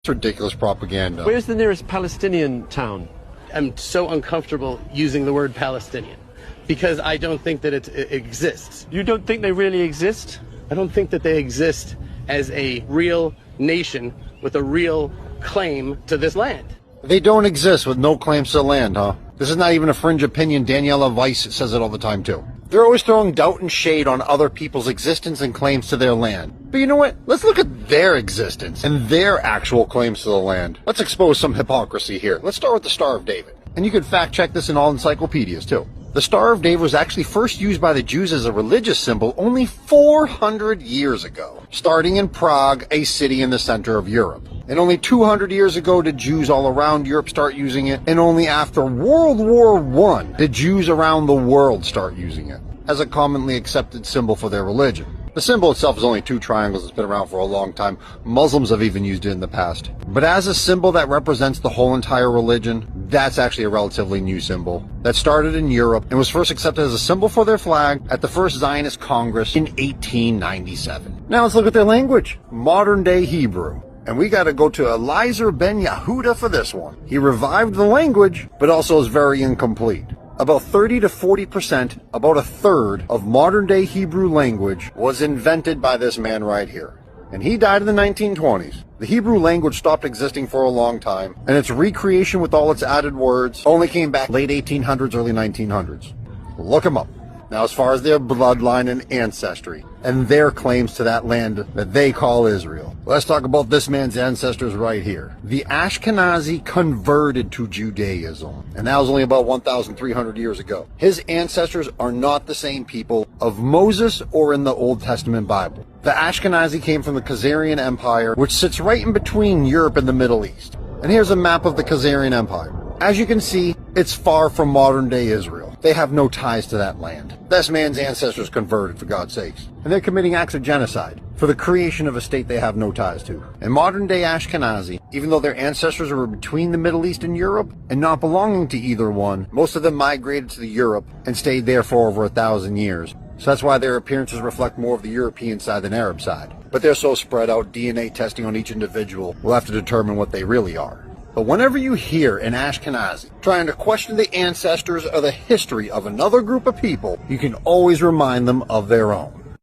It's ridiculous propaganda. Where's the nearest Palestinian town? I'm so uncomfortable using the word Palestinian because I don't think that it exists. You don't think they really exist? I don't think that they exist as a real nation with a real claim to this land. They don't exist with no claims to the land, huh? This is not even a fringe opinion. Daniela Weiss says it all the time, too. They're always throwing doubt and shade on other people's existence and claims to their land. But you know what? Let's look at their existence and their actual claims to the land. Let's expose some hypocrisy here. Let's start with the Star of David. And you can fact check this in all encyclopedias, too. The Star of David was actually first used by the Jews as a religious symbol only 400 years ago, starting in Prague, a city in the center of Europe. And only 200 years ago did Jews all around Europe start using it, and only after World War I did Jews around the world start using it as a commonly accepted symbol for their religion. The symbol itself is only two triangles. It's been around for a long time. Muslims have even used it in the past. But as a symbol that represents the whole entire religion, that's actually a relatively new symbol that started in Europe and was first accepted as a symbol for their flag at the first Zionist Congress in 1897. Now let's look at their language. Modern day Hebrew. And we got to go to Eliezer ben Yehuda for this one. He revived the language, but also is very incomplete. About 30 to 40%, about a third of modern day Hebrew language was invented by this man right here. And he died in the 1920s. The Hebrew language stopped existing for a long time, and its recreation with all its added words only came back late 1800s, early 1900s. Look him up. Now, as far as their bloodline and ancestry, and their claims to that land that they call Israel, let's talk about this man's ancestors right here. The Ashkenazi converted to Judaism, and that was only about 1,300 years ago. His ancestors are not the same people of Moses or in the Old Testament Bible. The Ashkenazi came from the Khazarian Empire, which sits right in between Europe and the Middle East. And here's a map of the Khazarian Empire. As you can see, it's far from modern-day Israel. They have no ties to that land. This man's ancestors converted, for God's sakes. And they're committing acts of genocide for the creation of a state they have no ties to. And modern-day Ashkenazi, even though their ancestors were between the Middle East and Europe, and not belonging to either one, most of them migrated to the Europe and stayed there for over 1,000 years. So that's why their appearances reflect more of the European side than Arab side. But they're so spread out, DNA testing on each individual will have to determine what they really are. But whenever you hear an Ashkenazi trying to question the ancestors or the history of another group of people, you can always remind them of their own.